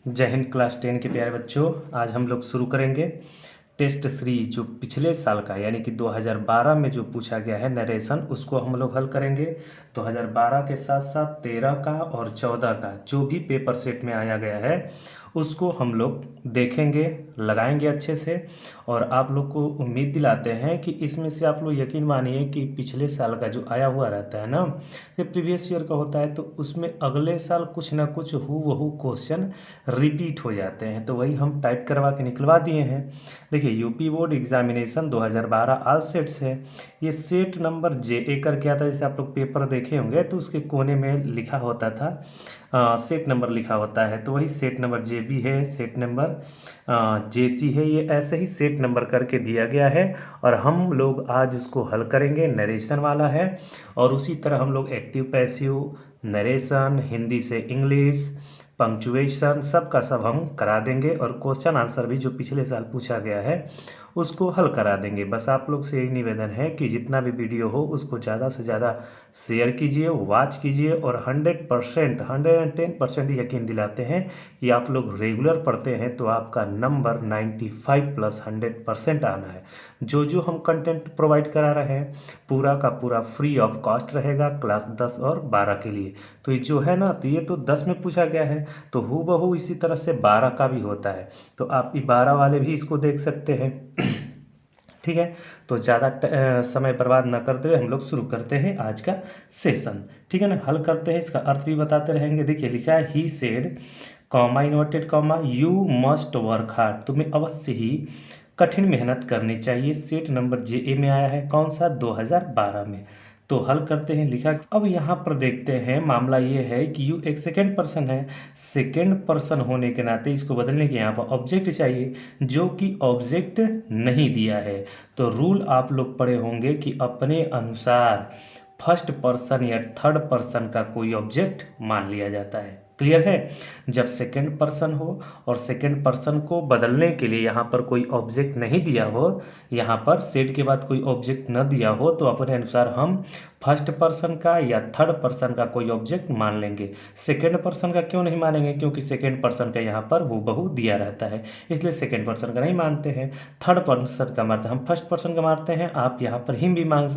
जय हिंद क्लास 10 के प्यारे बच्चों। आज हम लोग शुरू करेंगे टेस्ट सीरीज जो पिछले साल का यानी कि 2012 में जो पूछा गया है नरेशन, उसको हम लोग हल करेंगे। 2012 के साथ साथ 13 का और 14 का जो भी पेपर सेट में आया गया है उसको हम लोग देखेंगे, लगाएंगे अच्छे से। और आप लोग को उम्मीद दिलाते हैं कि इसमें से आप लोग यकीन मानिए कि पिछले साल का जो आया हुआ रहता है ना, ये प्रीवियस ईयर का होता है, तो उसमें अगले साल कुछ ना कुछ हूबहू क्वेश्चन रिपीट हो जाते हैं। तो वही हम टाइप करवा के निकलवा दिए हैं। देखिए, UP board examination 2012 all sets है। ये सेट नंबर JA करके आता है। जैसे आप लोग पेपर देखे होंगे तो उसके कोने में लिखा होता था सेट नंबर लिखा होता है, तो वही सेट नंबर JB है, सेट नंबर JC है। ये ऐसे ही सेट नंबर करके दिया गया है और हम लोग आज उसको हल करेंगे। नरेशन वाला है और उसी तरह हम लोग एक्टिव पैसिव, नरेशन, हिंदी से इंग्लिश, पंक्चुएशन सब का सब हम करा देंगे और क्वेश्चन आंसर भी जो पिछले साल पूछा गया है उसको हल करा देंगे। बस आप लोग से यही निवेदन है कि जितना भी वीडियो हो उसको ज़्यादा से ज़्यादा शेयर कीजिए, वॉच कीजिए और 100% 110% यकीन दिलाते हैं कि आप लोग रेगुलर पढ़ते हैं तो आपका नंबर 95 प्लस 100% आना है। जो जो हम कंटेंट प्रोवाइड करा रहे हैं पूरा का पूरा फ्री ऑफ कॉस्ट रहेगा क्लास 10 और 12 के लिए। तो ये जो है ना, तो ये तो 10 में पूछा गया है, तो हूबहू इसी तरह से 12 का भी होता है, तो आप 12 वाले भी इसको देख सकते हैं। ठीक है, तो ज़्यादा समय बर्बाद न करते हुए हम लोग शुरू करते हैं आज का सेशन। ठीक है ना, हल करते हैं, इसका अर्थ भी बताते रहेंगे। देखिए लिखा है ही said comma inverted comma you must work hard, तुम्हें अवश्य ही कठिन मेहनत करनी चाहिए। सेट नंबर JA में आया है, कौन सा, 2012 में। तो हल करते हैं, लिखा। अब यहाँ पर देखते हैं, मामला ये है कि यू एक सेकेंड पर्सन है। सेकेंड पर्सन होने के नाते इसको बदलने के यहाँ पर ऑब्जेक्ट चाहिए, जो कि ऑब्जेक्ट नहीं दिया है। तो रूल आप लोग पढ़े होंगे कि अपने अनुसार फर्स्ट पर्सन या थर्ड पर्सन का कोई ऑब्जेक्ट मान लिया जाता है। क्लियर है। जब सेकेंड पर्सन हो और सेकेंड पर्सन को बदलने के लिए यहाँ पर कोई ऑब्जेक्ट नहीं दिया हो, यहाँ पर सेट के बाद कोई ऑब्जेक्ट न दिया हो, तो अपने अनुसार हम फर्स्ट पर्सन का या थर्ड पर्सन का कोई ऑब्जेक्ट मान लेंगे। सेकेंड पर्सन का क्यों नहीं मानेंगे, क्योंकि सेकेंड पर्सन का यहाँ पर हूबहू दिया रहता है, इसलिए सेकेंड पर्सन का नहीं मानते हैं। थर्ड पर्सन का मानते हैं, हम फर्स्ट पर्सन का मानते हैं। आप यहाँ पर हिम भी मान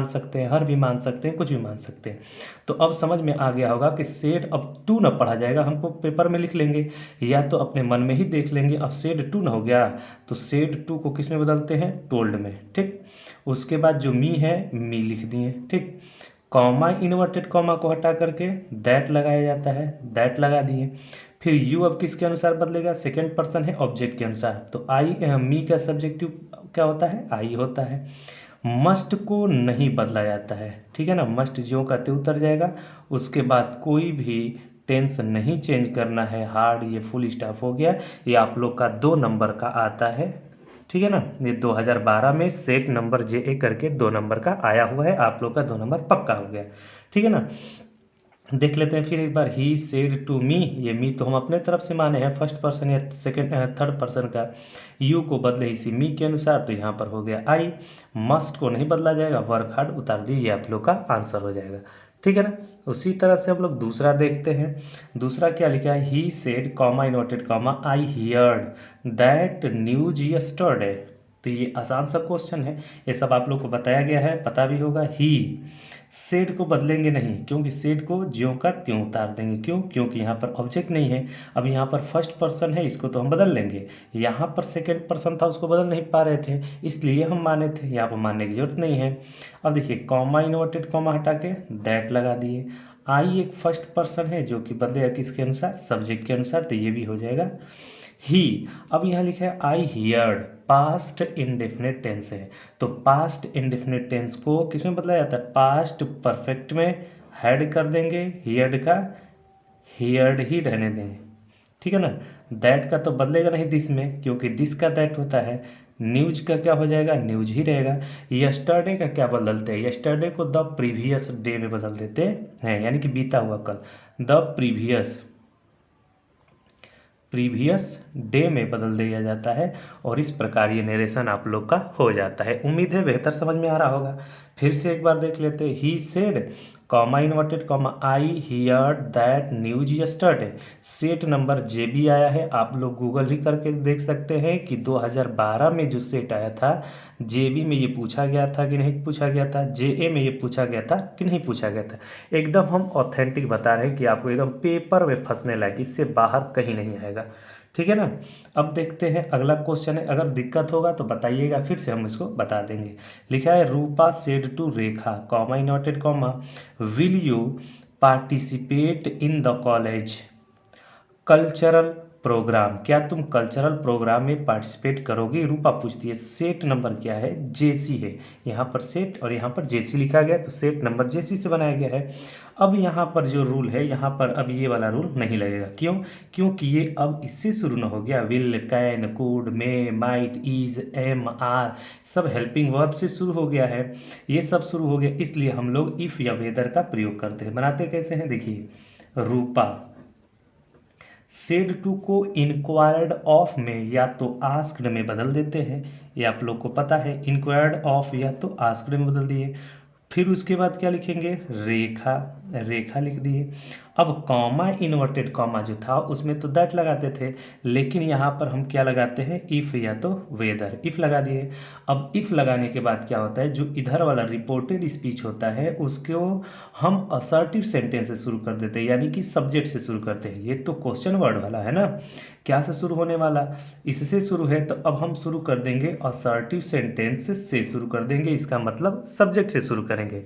सकते हैं, हर भी मान सकते हैं, कुछ भी मान सकते हैं। तो अब समझ में आ गया होगा कि सेड अब 2 न पढ़ा जाएगा, हमको पेपर में लिख लेंगे या तो अपने मन में ही देख लेंगे। अब सेड 2 न हो गया तो सेड 2 को किस में बदलते हैं, टोल्ड में। ठीक, उसके बाद जो मी है मी लिख दिए। ठीक, कॉमा इन्वर्टेड कॉमा को हटा करके दैट लगाया जाता है, दैट लगा दिए। फिर यू अब किसके अनुसार बदलेगा, सेकेंड पर्सन है, ऑब्जेक्ट के अनुसार। तो आई मी का सब्जेक्टिव क्या होता है, आई होता है। मस्ट को नहीं बदला जाता है, ठीक है ना, मस्ट ज्यों का त्यों उतर जाएगा। उसके बाद कोई भी टेंस नहीं चेंज करना है, हार्ड ये फुल स्टॉप हो गया। ये आप लोग का 2 नंबर का आता है, ठीक है ना। ये 2012 में सेट नंबर JA करके 2 नंबर का आया हुआ है, आप लोग का 2 नंबर पक्का हो गया। ठीक है ना, देख लेते हैं फिर एक बार। ही सेड टू मी, ये मी तो हम अपने तरफ से माने हैं, फर्स्ट पर्सन या सेकेंड थर्ड पर्सन का। यू को बदले इसी मी के अनुसार, तो यहाँ पर हो गया आई। मस्ट को नहीं बदला जाएगा, वर्क हार्ड उतार दीजिए, आप लोग का आंसर हो जाएगा। ठीक है ना, उसी तरह से हम लोग दूसरा देखते हैं। दूसरा क्या लिखा है, ही said comma inverted comma I heard that news yesterday. तो ये आसान सा क्वेश्चन है, ये सब आप लोग को बताया गया है, पता भी होगा। ही सेड को बदलेंगे नहीं, क्योंकि सेड को ज्यों का त्यों उतार देंगे। क्यों, क्योंकि यहाँ पर ऑब्जेक्ट नहीं है। अब यहाँ पर फर्स्ट पर्सन है, इसको तो हम बदल लेंगे। यहाँ पर सेकेंड पर्सन था, उसको बदल नहीं पा रहे थे, इसलिए हम माने थे, यहाँ पर मानने की जरूरत नहीं है। अब देखिए, कॉमा इन्वर्टेड कॉमा हटा के दैट लगा दिए। आई एक फर्स्ट पर्सन है जो कि बदलेगा किसके अनुसार, सब्जेक्ट के अनुसार, तो ये भी हो जाएगा ही। अब यहाँ लिखा है I heard, past indefinite tense है, तो पास्ट इंडेफिनिट टेंस को किस में बदला जाता है, पास्ट परफेक्ट में हेड कर देंगे, हियर्ड का हियर्ड ही रहने देंगे। ठीक है ना, दैट का तो बदलेगा नहीं दिस में, क्योंकि दिस का दैट होता है। न्यूज का क्या हो जाएगा, न्यूज ही रहेगा। यस्टरडे का क्या बदलते हैं, यस्टरडे को द प्रीवियस डे में बदल देते हैं, यानी कि बीता हुआ कल, द प्रीवियस डे में बदल दिया जाता है। और इस प्रकार ये नरेशन आप लोग का हो जाता है। उम्मीद है बेहतर समझ में आ रहा होगा। फिर से एक बार देख लेते हैं। He said comma inverted comma I hear that news yesterday. Set number JB आया है, आप लोग गूगल ही करके देख सकते हैं कि 2012 में जो सेट आया था, जेबी में ये पूछा गया था कि नहीं पूछा गया था, जेए में ये पूछा गया था कि नहीं पूछा गया था। एकदम हम ऑथेंटिक बता रहे हैं कि आपको एकदम पेपर में फंसने लायक, इससे बाहर कहीं नहीं आएगा। ठीक है ना। अब देखते हैं अगला क्वेश्चन है, अगर दिक्कत होगा तो बताइएगा, फिर से हम इसको बता देंगे। लिखा है Rupa said to Rekha comma inverted comma will you participate in the college cultural program, क्या तुम कल्चरल प्रोग्राम में पार्टिसिपेट करोगी। रूपा पूछती है। सेट नंबर क्या है, जेसी है, यहाँ पर सेट और यहाँ पर जेसी लिखा गया, तो सेट नंबर जेसी से बनाया गया है। अब यहाँ पर जो रूल है, यहाँ पर अब ये वाला रूल नहीं लगेगा। क्यों, क्योंकि ये अब इससे शुरू ना हो गया। Will, can, could, may, might, is, am, are सब हेल्पिंग वर्ब से शुरू हो गया है, ये सब शुरू हो गया, इसलिए हम लोग इफ या वेदर का प्रयोग करते हैं। बनाते कैसे हैं देखिए, रूपा सेड टू को इंक्वायर्ड ऑफ में या तो आस्क्ड में बदल देते हैं, ये आप लोग को पता है। इंक्वायर्ड ऑफ या तो आस्क्ड में बदल दिए, फिर उसके बाद क्या लिखेंगे, रेखा, रेखा लिख दिए। अब कॉमा इन्वर्टेड कॉमा जो था उसमें तो दैट लगाते थे, लेकिन यहाँ पर हम क्या लगाते हैं, इफ़ या तो वेदर, इफ़ लगा दिए। अब इफ़ लगाने के बाद क्या होता है, जो इधर वाला रिपोर्टेड स्पीच होता है उसको हम असर्टिव सेंटेंस से शुरू कर देते हैं, यानी कि सब्जेक्ट से शुरू करते हैं। ये तो क्वेश्चन वर्ड वाला है ना, क्या से शुरू होने वाला, इससे शुरू है, तो अब हम शुरू कर देंगे असर्टिव सेंटेंस से शुरू कर देंगे, इसका मतलब सब्जेक्ट से शुरू करेंगे।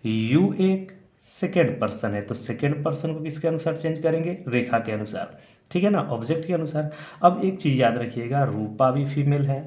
यू एक सेकेंड पर्सन है, तो सेकेंड पर्सन को किसके अनुसार चेंज करेंगे, रेखा के अनुसार, ठीक है ना, ऑब्जेक्ट के अनुसार। अब एक चीज़ याद रखिएगा, रूपा भी फीमेल है,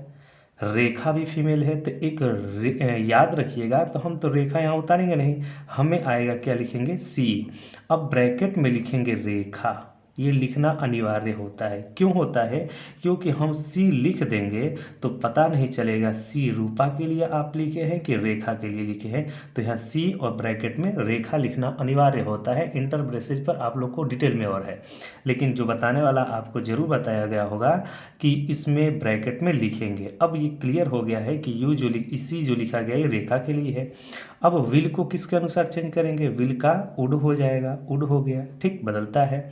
रेखा भी फीमेल है, तो एक याद रखिएगा, तो हम तो रेखा यहाँ उतारेंगे नहीं, हमें आएगा क्या लिखेंगे, सी। अब ब्रैकेट में लिखेंगे रेखा, ये लिखना अनिवार्य होता है। क्यों होता है, क्योंकि हम सी लिख देंगे तो पता नहीं चलेगा सी रूपा के लिए आप लिखे हैं कि रेखा के लिए लिखे हैं, तो यहाँ सी और ब्रैकेट में रेखा लिखना अनिवार्य होता है। इंटर ब्रेसेज पर आप लोग को डिटेल में और है, लेकिन जो बताने वाला आपको जरूर बताया गया होगा कि इसमें ब्रैकेट में लिखेंगे। अब ये क्लियर हो गया है कि यू जो सी जो लिखा गया ये रेखा के लिए है। अब विल को किसके अनुसार चेंज करेंगे, विल का वुड हो जाएगा, वुड हो गया, ठीक, बदलता है।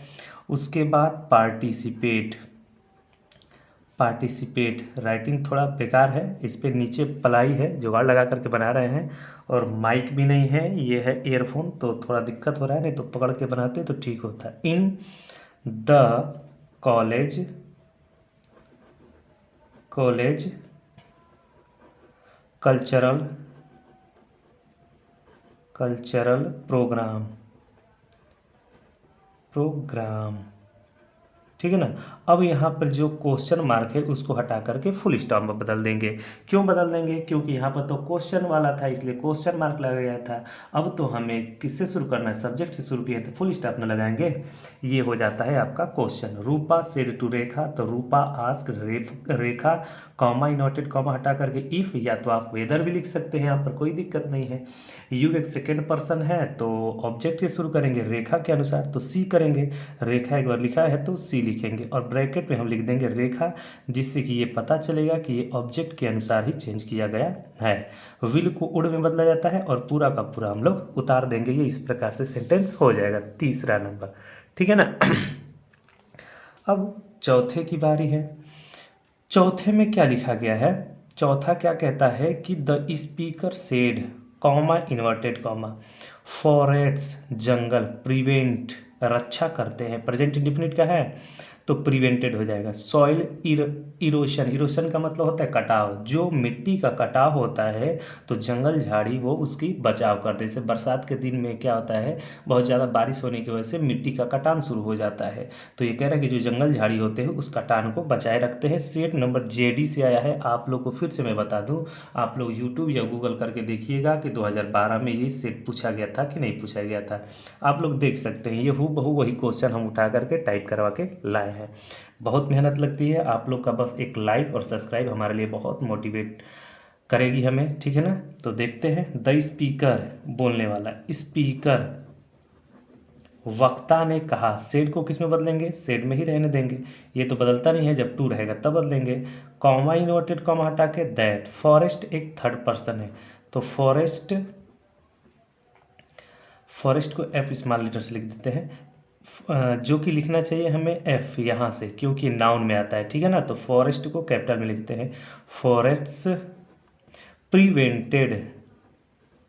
उसके बाद पार्टिसिपेट, पार्टिसिपेट राइटिंग थोड़ा बेकार है, इस पर नीचे पलाई है, जुगाड़ लगा करके बना रहे हैं, और माइक भी नहीं है, ये है ईयरफोन, तो थोड़ा दिक्कत हो रहा है, नहीं तो पकड़ के बनाते तो ठीक होता है। In the college, college cultural, cultural programme, programme, ठीक है ना। अब यहाँ पर जो क्वेश्चन मार्क है उसको हटा करके फुल स्टॉप में बदल देंगे। क्यों बदल देंगे, क्योंकि यहाँ पर तो क्वेश्चन वाला था इसलिए क्वेश्चन मार्क लगा गया था। अब तो हमें किससे शुरू करना है, सब्जेक्ट से शुरू किए तो फुल स्टॉप में लगाएंगे, ये हो जाता है आपका क्वेश्चन। रूपा सेड टू रेखा, तो रूपा आस्क रेखा, कॉमा इनवर्टेड कॉमा हटा करके इफ, या तो आप वेदर भी लिख सकते हैं, यहाँ पर कोई दिक्कत नहीं है। यू एक सेकेंड पर्सन है तो ऑब्जेक्ट से शुरू करेंगे रेखा के अनुसार, तो सी करेंगे, रेखा एक बार लिखा है तो सी लिखेंगे, और ब्रैकेट में हम लिख देंगे रेखा, जिससे कि ये पता चलेगा कि ये ऑब्जेक्ट के अनुसार ही चेंज किया गया है। विल को उड में बदला जाता है और पूरा का पूरा हम लोग उतार देंगे, ये इस प्रकार से सेंटेंस हो जाएगा। तीसरा नंबर, ठीक है ना। अब चौथे की बारी है। चौथे में क्या लिखा गया है, चौथा क्या कहता है कि the speaker said comma inverted comma forest जंगल प्रिवेंट रक्षा करते हैं, प्रेजेंट इंडेफिनिट का है तो प्रिवेंटेड हो जाएगा। सॉइल इरोशन, इरोशन का मतलब होता है कटाव, जो मिट्टी का कटाव होता है तो जंगल झाड़ी वो उसकी बचाव करते हैं। जैसे बरसात के दिन में क्या होता है, बहुत ज़्यादा बारिश होने की वजह से मिट्टी का कटान शुरू हो जाता है, तो ये कह रहा है कि जो जंगल झाड़ी होते हैं उस कटान को बचाए रखते हैं। सेट नंबर जेडी से आया है, आप लोग को फिर से मैं बता दूँ, आप लोग यूट्यूब या गूगल करके देखिएगा कि 2012 में ये सेट पूछा गया था कि नहीं पूछा गया था, आप लोग देख सकते हैं। ये हूबहू वही क्वेश्चन हम उठा करके टाइप करवा के लाए हैं। बहुत मेहनत लगती है, आप लोग का बस एक लाइक और सब्सक्राइब हमारे लिए बहुत मोटिवेट करेगी हमें, ठीक है ना। तो देखते हैं, द स्पीकर बोलने वाला, स्पीकर वक्ता ने कहा, सेड को किस में बदलेंगे, सेड में ही रहने देंगे, ये तो बदलता नहीं है, जब टू रहेगा तब बदलेंगे। कॉमा इन्वर्टेड कॉमा हटा के दैट, फॉरेस्ट एक थर्ड पर्सन है तो फॉरेस्ट को एफ स्मॉल लेटर से लिख देते हैं, जो कि लिखना चाहिए हमें एफ यहाँ से, क्योंकि नाउन में आता है, ठीक है ना। तो फॉरेस्ट को कैपिटल में लिखते हैं। फॉरेस्ट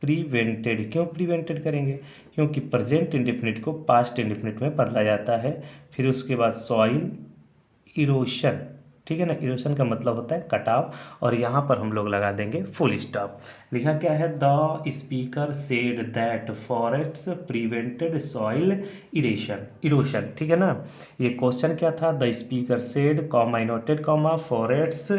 प्रिवेंटेड क्यों प्रिवेंटेड करेंगे, क्योंकि प्रेजेंट इंडेफिनिट को पास्ट इंडेफिनिट में बदला जाता है। फिर उसके बाद सॉइल इरोशन, ठीक है ना। इरोशन का मतलब होता है कटाव, और यहाँ पर हम लोग लगा देंगे फुल स्टॉप। लिखा क्या है, the speaker said that forests prevented soil erosion, ठीक है ना। ये क्वेश्चन क्या था, the speaker said comma inverted comma forests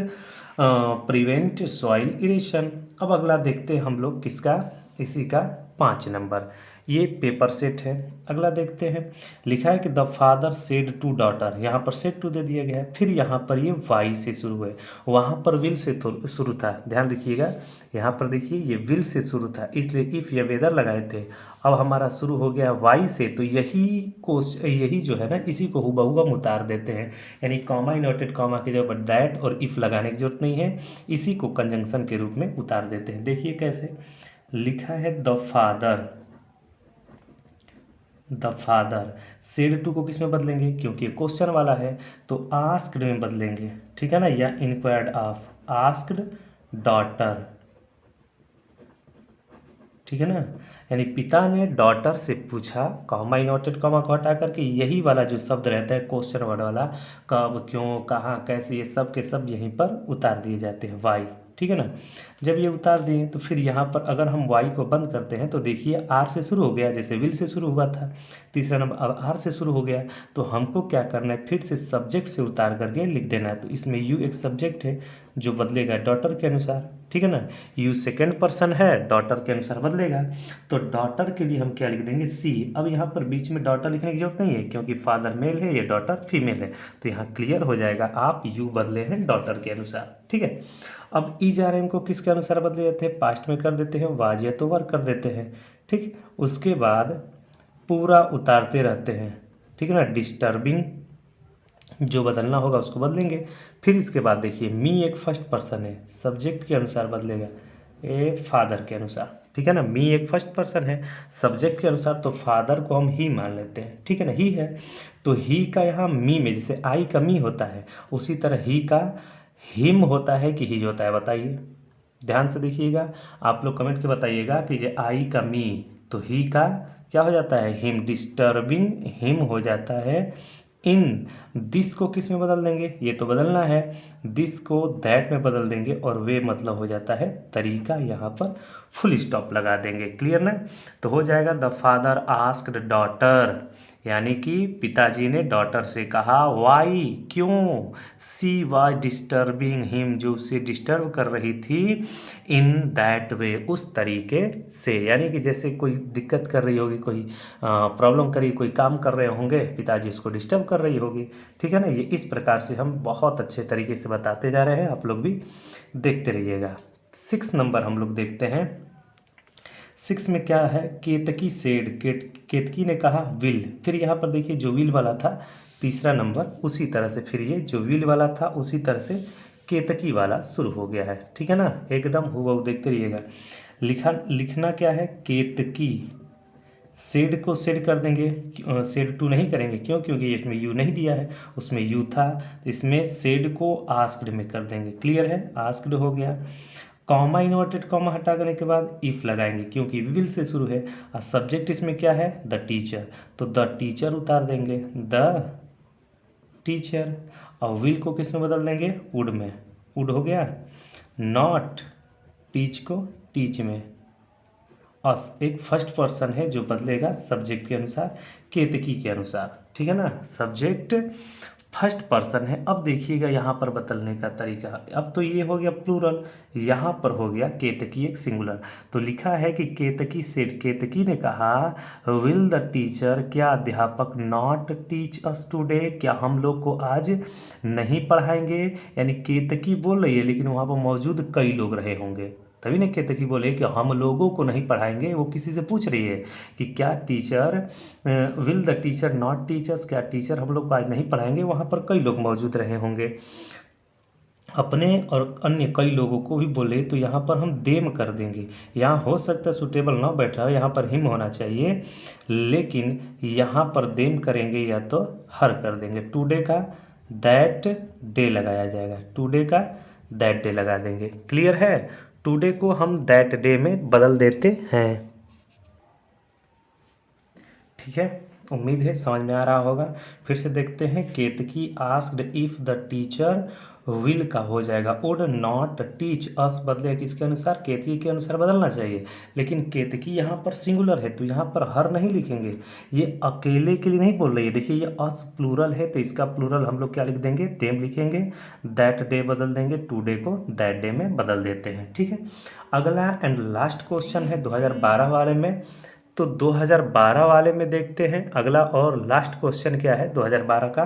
prevent soil erosion. अब अगला देखते हैं हम लोग किसका, इसी का 5 नंबर, ये पेपर सेट है। अगला देखते हैं, लिखा है कि the father said to daughter, यहाँ पर सेड टू दे दिया गया है। फिर यहाँ पर ये वाई से शुरू है, वहाँ पर विल से शुरू था, ध्यान रखिएगा। यहाँ पर देखिए ये विल से शुरू था, इसलिए इफ़ या वेदर लगाए थे। अब हमारा शुरू हो गया वाई से, तो यही जो है ना, इसी को हुबहू हम उतार देते हैं, यानी कॉमा इनवर्टेड कॉमा के जगह पर दैट और इफ़ लगाने की जरूरत नहीं है, इसी को कंजंक्शन के रूप में उतार देते हैं। देखिए कैसे लिखा है, द फादर सेड टू को किस में बदलेंगे, क्योंकि क्वेश्चन वाला है, तो आस्क्ड में बदलेंगे, ठीक है ना, या इंक्वायर्ड ऑफ आस्क्ड डॉटर, ठीक है ना। यानी पिता ने डॉटर से पूछा, कॉमा इनवर्टेड कॉमा को हटा करके यही वाला जो शब्द रहता है क्वेश्चन वर्ड वाला, कब, क्यों, कहाँ, कैसे, ये सब के सब यहीं पर उतार दिए जाते हैं, वाई, ठीक है ना। जब ये उतार दिए तो फिर यहाँ पर अगर हम वाई को बंद करते हैं तो देखिए आर से शुरू हो गया, जैसे विल से शुरू हुआ था तीसरा नंबर, अब आर से शुरू हो गया। तो हमको क्या करना है, फिर से सब्जेक्ट से उतार करके लिख देना है। तो इसमें यू एक सब्जेक्ट है जो बदलेगा डॉटर के अनुसार, ठीक है ना। यू सेकेंड पर्सन है, डॉटर के अनुसार बदलेगा। तो डॉटर के लिए हम क्या लिख देंगे, सी। अब यहाँ पर बीच में डॉटर लिखने की जरूरत नहीं है, क्योंकि फादर मेल है, ये डॉटर फीमेल है, तो यहाँ क्लियर हो जाएगा, आप यू बदले हैं डॉटर के अनुसार, ठीक है। अब ई जा रहे हैं, इनको किसके अनुसार बदले जाते हैं, पास्ट में कर देते हैं, वाज या तो वर कर देते हैं, ठीक। उसके बाद पूरा उतारते रहते हैं, ठीक है ना। डिस्टर्बिंग जो बदलना होगा उसको बदलेंगे। फिर इसके बाद देखिए, मी एक फर्स्ट पर्सन है, सब्जेक्ट के अनुसार बदलेगा, ए फादर के अनुसार, ठीक है ना। मी एक फर्स्ट पर्सन है, सब्जेक्ट के अनुसार, तो फादर को हम ही मान लेते हैं, ठीक है ना, ही है। तो ही का यहाँ मी में जैसे आई का मी होता है, उसी तरह ही का हिम होता है कि हिज होता है, बताइए, ध्यान से देखिएगा। आप लोग कमेंट के बताइएगा कि ये आई का मी, तो ही का क्या हो जाता है, हिम, डिस्टर्बिंग हिम हो जाता है। इन दिस को किस में बदल देंगे, ये तो बदलना है, दिस को दैट में बदल देंगे, और वे मतलब हो जाता है तरीका, यहाँ पर फुल स्टॉप लगा देंगे, क्लियर ना। तो हो जाएगा, द फादर आस्क्ड डॉटर, यानी कि पिताजी ने डॉटर से कहा, वाई क्यों, सी वाज डिस्टर्बिंग हिम, जो उसे डिस्टर्ब कर रही थी, इन दैट वे, उस तरीके से, यानी कि जैसे कोई दिक्कत कर रही होगी, कोई प्रॉब्लम करी, कोई काम कर रहे होंगे, पिताजी उसको डिस्टर्ब कर रही होगी, ठीक है ना। ये इस प्रकार से हम बहुत अच्छे तरीके से बताते जा रहे हैं, आप लोग भी देखते रहिएगा। 6 नंबर हम लोग देखते हैं। 6 में क्या है, केतकी सेड, केतकी ने कहा विल। फिर यहाँ पर देखिए जो विल वाला था तीसरा नंबर, उसी तरह से फिर ये जो विल वाला था उसी तरह से केतकी वाला शुरू हो गया है, ठीक है ना। एकदम हुबहू देखते रहिएगा। लिखना क्या है, केतकी, सेड को सेड कर देंगे, सेड टू नहीं करेंगे, क्यों, क्योंकि इसमें यू नहीं दिया है, उसमें यू था, इसमें सेड को आस्क्ड में कर देंगे, क्लियर है, आस्क्ड हो गया। कॉमा इन्वर्टेड कॉमा हटा करने के बाद इफ लगाएंगे, क्योंकि विल से शुरू है, और सब्जेक्ट इसमें क्या है, द टीचर, तो द टीचर उतार देंगे, द टीचर, और विल को किस में बदल देंगे, वुड में, वुड हो गया। नॉट, टीच को टीच में, और एक फर्स्ट पर्सन है जो बदलेगा सब्जेक्ट के अनुसार, केतकी के अनुसार, ठीक है ना। सब्जेक्ट फर्स्ट पर्सन है। अब देखिएगा यहाँ पर बदलने का तरीका, अब तो ये हो गया प्लूरल, यहाँ पर हो गया केतकी एक सिंगुलर। तो लिखा है कि केतकी से, केतकी ने कहा, विल द टीचर, क्या अध्यापक, नॉट टीच अस टुडे, क्या हम लोग को आज नहीं पढ़ाएंगे। यानी केतकी बोल रही है, लेकिन वहाँ पर मौजूद कई लोग रहे होंगे, तभी ना केतकी बोले कि हम लोगों को नहीं पढ़ाएंगे। वो किसी से पूछ रही है कि क्या teacher, will the teacher not teachers, क्या टीचर हम लोग को आज नहीं पढ़ाएंगे, वहाँ पर कई लोग मौजूद रहे होंगे। अपने और अन्य कई लोगों को भी बोले तो यहाँ पर हम देम कर देंगे। यहाँ हो सकता है सुटेबल ना बैठा हो, यहाँ पर हिम होना चाहिए, लेकिन यहाँ पर देम करेंगे या तो हर कर देंगे। टुडे का दैट डे लगाया जाएगा, टुडे का दैट डे लगा देंगे। क्लियर है? टुडे को हम दैट डे में बदल देते हैं। ठीक है, उम्मीद है समझ में आ रहा होगा। फिर से देखते हैं, Ketaki asked if the teacher will का हो जाएगा वुड नॉट टीच अस, बदले किसके अनुसार? केतकी के अनुसार बदलना चाहिए, लेकिन केतकी यहाँ पर सिंगुलर है तो यहाँ पर हर नहीं लिखेंगे, ये अकेले के लिए नहीं बोल रही है। देखिए ये अस प्लूरल है तो इसका प्लूरल हम लोग क्या लिख देंगे? देम लिखेंगे। दैट डे बदल देंगे, टुडे को दैट डे में बदल देते हैं। ठीक है, अगला एंड लास्ट क्वेश्चन है 2012 वाले में। तो 2012 वाले में देखते हैं, अगला और लास्ट क्वेश्चन क्या है 2012 का।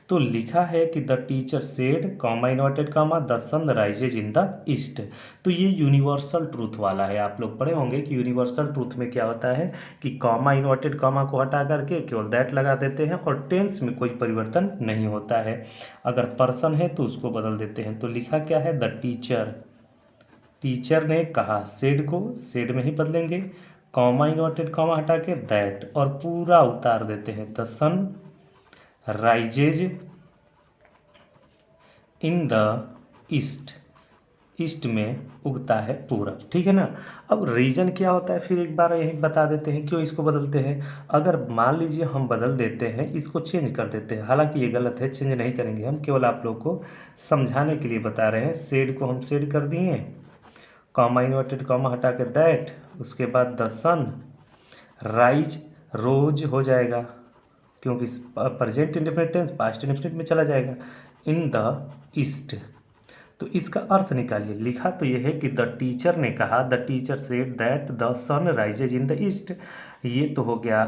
तो लिखा है कि the teacher said comma inverted comma the sun rises in the east. तो ये यूनिवर्सल ट्रूथ वाला है। आप लोग पढ़े होंगे कि यूनिवर्सल ट्रूथ में क्या होता है कि कॉमा इनवर्टेड कॉमा को हटा करके केवल दैट लगा देते हैं और टेंस में कोई परिवर्तन नहीं होता है। अगर पर्सन है तो उसको बदल देते हैं। तो लिखा क्या है? द टीचर, टीचर ने कहा, सेड को सेड में ही बदलेंगे, कॉमा इनवर्टेड कॉमा हटा के दैट और पूरा उतार देते हैं। The sun rises in the east, east में उगता है पूरब। ठीक है ना। अब रीजन क्या होता है फिर एक बार यही बता देते हैं क्यों इसको बदलते हैं। अगर मान लीजिए हम बदल देते हैं, इसको चेंज कर देते हैं, हालांकि ये गलत है, चेंज नहीं करेंगे हम, केवल आप लोग को समझाने के लिए बता रहे हैं। सेड को हम सेड कर दिए, कॉमा इनवर्टेड कॉमा हटा के दैट, उसके बाद द सन राइज, रोज हो जाएगा क्योंकि present indefinite tense past indefinite में चला जाएगा, इन द ईस्ट। तो इसका अर्थ निकालिए। लिखा तो यह है कि द टीचर ने कहा, the teacher said that the sun rises in the east. ये तो हो गया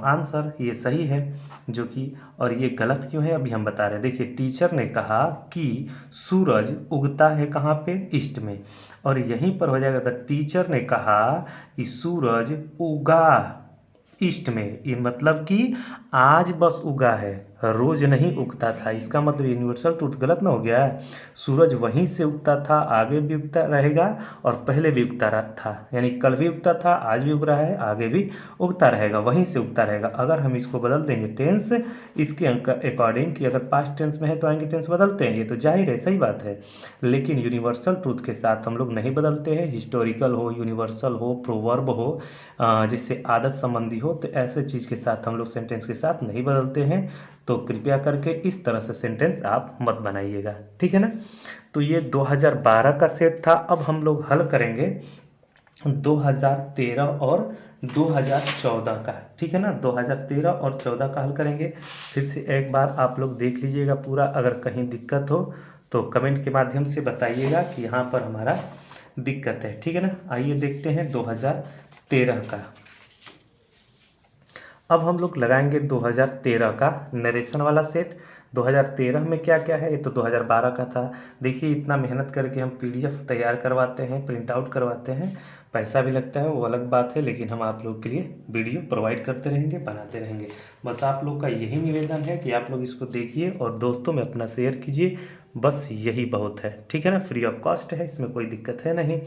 आंसर, ये सही है जो कि, और ये गलत क्यों है अभी हम बता रहे हैं। देखिए टीचर ने कहा कि सूरज उगता है कहाँ पे? ईस्ट में, और यहीं पर हो जाएगा द टीचर ने कहा कि सूरज उगा ईस्ट में। ये मतलब कि आज बस उगा है, रोज नहीं उगता था। इसका मतलब यूनिवर्सल ट्रूथ गलत ना हो गया है। सूरज वहीं से उगता था, आगे भी उगता रहेगा और पहले भी उगता था, यानी कल भी उगता था, आज भी उग रहा है, आगे भी उगता रहेगा, वहीं से उगता रहेगा। अगर हम इसको बदल देंगे टेंस इसके अकॉर्डिंग कि अगर पास्ट टेंस में है तो आएंगे टेंस बदलते हैं, ये तो जाहिर है, सही बात है। लेकिन यूनिवर्सल ट्रूथ के साथ हम लोग नहीं बदलते हैं। हिस्टोरिकल हो, यूनिवर्सल हो, प्रोवर्ब हो, जिससे आदत संबंधी हो, तो ऐसे चीज़ के साथ हम लोग सेंटेंस के साथ नहीं बदलते हैं। तो कृपया करके इस तरह से सेंटेंस आप मत बनाइएगा। ठीक है ना। तो ये 2012 का सेट था। अब हम लोग हल करेंगे 2013 और 2014 का। ठीक है ना, 2013 और 14 का हल करेंगे। फिर से एक बार आप लोग देख लीजिएगा पूरा, अगर कहीं दिक्कत हो तो कमेंट के माध्यम से बताइएगा कि यहाँ पर हमारा दिक्कत है। ठीक है ना। आइए देखते हैं 2013 का। अब हम लोग लगाएंगे 2013 का नरेशन वाला सेट। 2013 में क्या क्या है, ये तो 2012 का था। देखिए इतना मेहनत करके हम पीडीएफ तैयार करवाते हैं, प्रिंट आउट करवाते हैं, पैसा भी लगता है, वो अलग बात है, लेकिन हम आप लोग के लिए वीडियो प्रोवाइड करते रहेंगे, बनाते रहेंगे। बस आप लोग का यही निवेदन है कि आप लोग इसको देखिए और दोस्तों में अपना शेयर कीजिए, बस यही बहुत है। ठीक है ना, फ्री ऑफ कॉस्ट है, इसमें कोई दिक्कत है नहीं।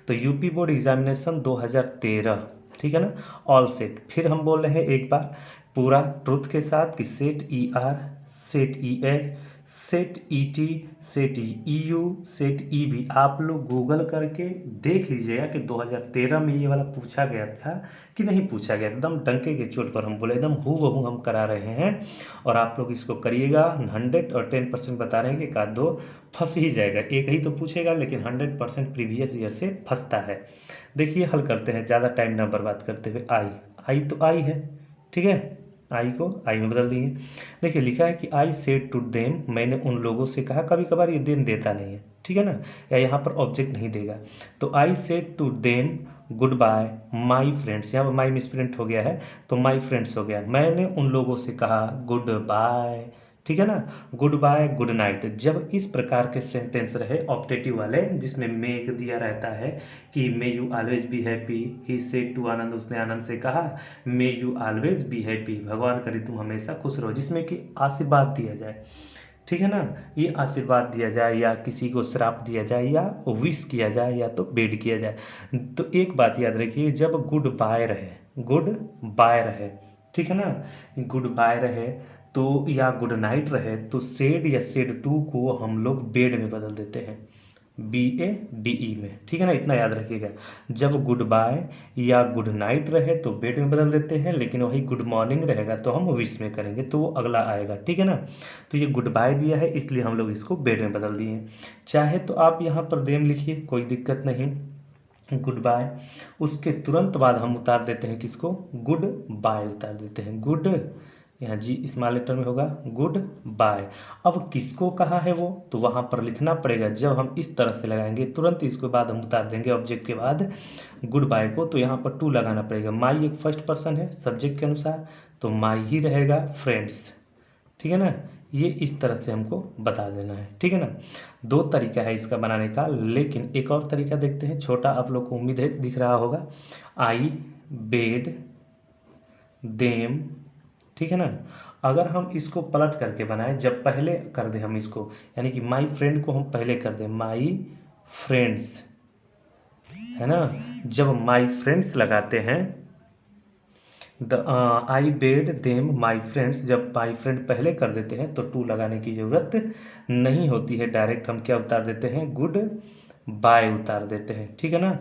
तो यूपी बोर्ड एग्जामिनेशन 2013, ठीक है ना, ऑल सेट। फिर हम बोल रहे हैं एक बार पूरा ट्रुथ के साथ कि set E R, set E S, set E T, set E U, set E B. आप लोग गूगल करके देख लीजिएगा कि 2013 में ये वाला पूछा गया था कि नहीं पूछा गया। एकदम डंके के चोट पर हम बोले, एकदम हूबहू हम करा रहे हैं और आप लोग इसको करिएगा। 100 और 10% बता रहे हैं कि एक आध दो फंस ही जाएगा, एक ही तो पूछेगा, लेकिन 100% प्रीवियस ईयर से फंसता है। देखिए हल करते हैं ज़्यादा टाइम ना बर्बाद करते हुए। आई तो आई है, ठीक है, आई को आई में बदल दिए। देखिए लिखा है कि आई सेड टू देम, मैंने उन लोगों से कहा। कभी कभार ये देम देता नहीं है, ठीक है ना, या यहाँ पर ऑब्जेक्ट नहीं देगा। तो I said to them good bye my friends, यहाँ पर माई मिसप्रिंट हो गया है तो माई फ्रेंड्स हो गया। मैंने उन लोगों से कहा गुड बाय, ठीक है ना, गुड बाय गुड नाइट। जब इस प्रकार के सेंटेंस रहे ऑप्टेटिव वाले, जिसमें मेक दिया रहता है कि may you always be happy, he said to Anand, उसने आनंद से कहा may you always be happy, भगवान करे तुम हमेशा खुश रहो, जिसमें कि आशीर्वाद दिया जाए। ठीक है ना। ये आशीर्वाद दिया जाए या किसी को श्राप दिया जाए या विश किया जाए या तो बेड किया जाए। तो एक बात याद रखिए, जब गुड बाय रहे, गुड बाय रहे, ठीक है ना, गुड बाय रहे तो या गुड नाइट रहे तो सेड या सेड टू को हम लोग बेड में बदल देते हैं, BADE में, ठीक है ना, इतना याद रखिएगा। जब गुड बाय या गुड नाइट रहे तो बेड में बदल देते हैं, लेकिन वही गुड मॉर्निंग रहेगा तो हम विश में करेंगे, तो वो अगला आएगा, ठीक है ना। तो ये गुड बाय दिया है इसलिए हम लोग इसको बेड में बदल दिए। चाहे तो आप यहाँ पर देम लिखिए, कोई दिक्कत नहीं, गुड बाय। उसके तुरंत बाद हम उतार देते हैं किसको, गुड बाय उतार देते हैं, गुड, यहाँ जी स्मॉल लेटर में होगा गुड बाय। अब किसको कहा है वो, तो वहाँ पर लिखना पड़ेगा। जब हम इस तरह से लगाएंगे तुरंत इसके बाद हम उतार देंगे ऑब्जेक्ट के बाद गुड बाय को, तो यहाँ पर टू लगाना पड़ेगा। माई एक फर्स्ट पर्सन है सब्जेक्ट के अनुसार, तो माई ही रहेगा फ्रेंड्स, ठीक है ना। ये इस तरह से हमको बता देना है, ठीक है ना। दो तरीका है इसका बनाने का, लेकिन एक और तरीका देखते हैं, छोटा आप लोग को उम्मीद है दिख रहा होगा, आई बेड देम, ठीक है ना। अगर हम इसको पलट करके बनाएं, जब पहले कर दें हम इसको, यानी कि माई फ्रेंड को हम पहले कर दें माई फ्रेंड्स, है ना। जब माई फ्रेंड्स लगाते हैं, आई बेड देम माई फ्रेंड्स, जब माई फ्रेंड पहले कर देते हैं तो टू लगाने की ज़रूरत नहीं होती है, डायरेक्ट हम क्या उतार देते हैं, गुड बाय उतार देते हैं, ठीक है ना।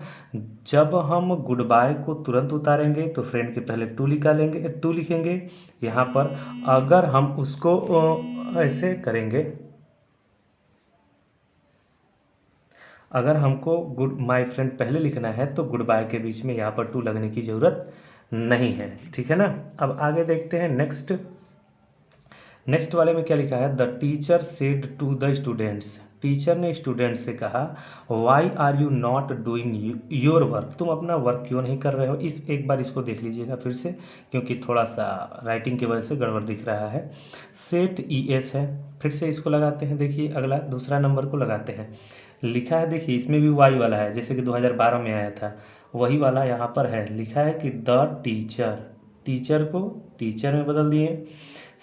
जब हम गुड बाय को तुरंत उतारेंगे तो फ्रेंड के पहले टू निकालेंगे, टू लिखेंगे यहाँ पर। अगर हम उसको ऐसे करेंगे, अगर हमको गुड माय फ्रेंड पहले लिखना है तो गुड बाय के बीच में यहाँ पर टू लगने की ज़रूरत नहीं है, ठीक है ना। अब आगे देखते हैं नेक्स्ट, नेक्स्ट वाले में क्या लिखा है, the teacher said to the students, teacher ने स्टूडेंट से कहा why are you not doing your work, तुम अपना वर्क क्यों नहीं कर रहे हो। इस एक बार इसको देख लीजिएगा फिर से, क्योंकि थोड़ा सा राइटिंग की वजह से गड़बड़ दिख रहा है। सेट ES है, फिर से इसको लगाते हैं, देखिए अगला दूसरा नंबर को लगाते हैं, लिखा है देखिए इसमें भी वाई वाला है, जैसे कि 2012 में आया था वही वाला यहाँ पर है, लिखा है कि द टीचर, टीचर को टीचर में बदल दिए।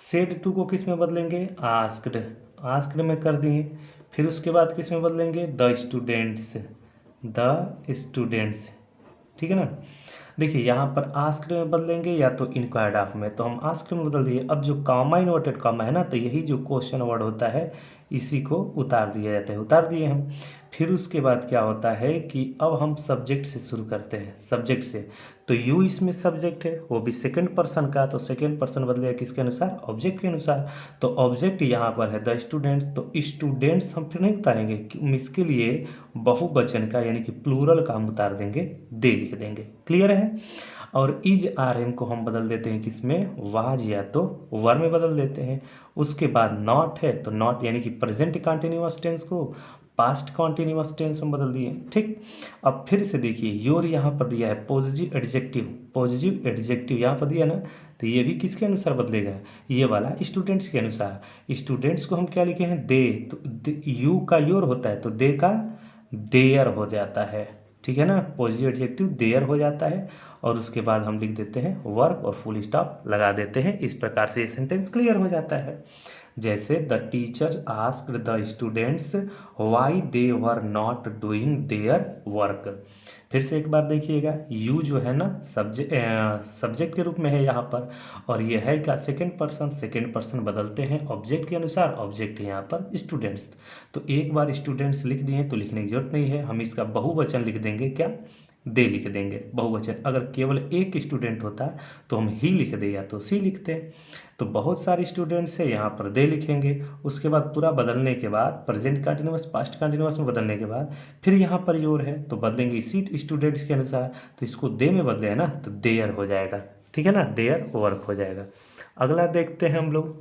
सेड टू को किस में बदलेंगे, आस्क्ड, आस्क्ड में कर दिए। फिर उसके बाद किस में बदलेंगे, द स्टूडेंट्स, द स्टूडेंट्स, ठीक है ना। देखिए यहाँ पर आस्क्ड में बदलेंगे या तो इनक्वायर्ड ऑफ में, तो हम आस्क्ड में बदल दिए। अब जो कॉमा इन्वर्टेड कॉमा है ना, तो यही जो क्वेश्चन वर्ड होता है इसी को उतार दिया जाता है, उतार दिए हम। फिर उसके बाद क्या होता है कि अब हम सब्जेक्ट से शुरू करते हैं, सब्जेक्ट से, तो यू इसमें सब्जेक्ट है, वो भी सेकंड पर्सन का, तो सेकंड पर्सन बदलेगा किसके अनुसार, ऑब्जेक्ट के अनुसार। तो ऑब्जेक्ट यहाँ पर है द स्टूडेंट्स, तो स्टूडेंट्स हम फिर नहीं उतारेंगे, इसके लिए बहुवचन का यानी कि प्लूरल का हम उतार देंगे, दे लिख देंगे, क्लियर है। और इज RM को हम बदल देते हैं किसमें, वाज या तो वर में बदल देते हैं। उसके बाद नॉट है तो नॉट यानी कि प्रेजेंट कंटिन्यूअस टेंस को पास्ट कॉन्टिन्यूअस टेंस में बदल दिए, ठीक। अब फिर से देखिए योर यहाँ पर दिया है पॉजिटिव एडजेक्टिव, पॉजिटिव एडजेक्टिव यहाँ पर दिया ना, तो ये भी किसके अनुसार बदलेगा, ये वाला स्टूडेंट्स के अनुसार। स्टूडेंट्स को हम क्या लिखे हैं, दे, तो यू का योर होता है तो दे का देयर हो जाता है, ठीक है ना, पॉजिटिव एडजेक्टिव देयर हो जाता है। और उसके बाद हम लिख देते हैं वर्क और फुल स्टॉप लगा देते हैं। इस प्रकार से ये सेंटेंस क्लियर हो जाता है। जैसे the teacher asked the students why they were not doing their work. फिर से एक बार देखिएगा, यू जो है ना सब्जेक्ट के रूप में है यहाँ पर, और ये है क्या सेकंड पर्सन, सेकंड पर्सन बदलते हैं ऑब्जेक्ट के अनुसार, ऑब्जेक्ट यहाँ पर स्टूडेंट्स। तो एक बार स्टूडेंट्स लिख दिए तो लिखने की जरूरत नहीं है, हम इसका बहुवचन लिख देंगे, क्या दे लिख देंगे बहुवचन। अगर केवल एक स्टूडेंट होता तो हम ही लिख दे या तो सी लिखते। तो बहुत सारे स्टूडेंट्स है, यहाँ पर दे लिखेंगे। उसके बाद पूरा बदलने के बाद प्रेजेंट कंटिन्यूअस पास्ट कंटिन्यूअस में बदलने के बाद फिर यहाँ पर योर है तो बदलेंगे इसी स्टूडेंट्स के अनुसार, तो इसको दे में बदले है ना तो देयर हो जाएगा, ठीक है ना, देयर वर्क हो जाएगा। अगला देखते हैं हम लोग,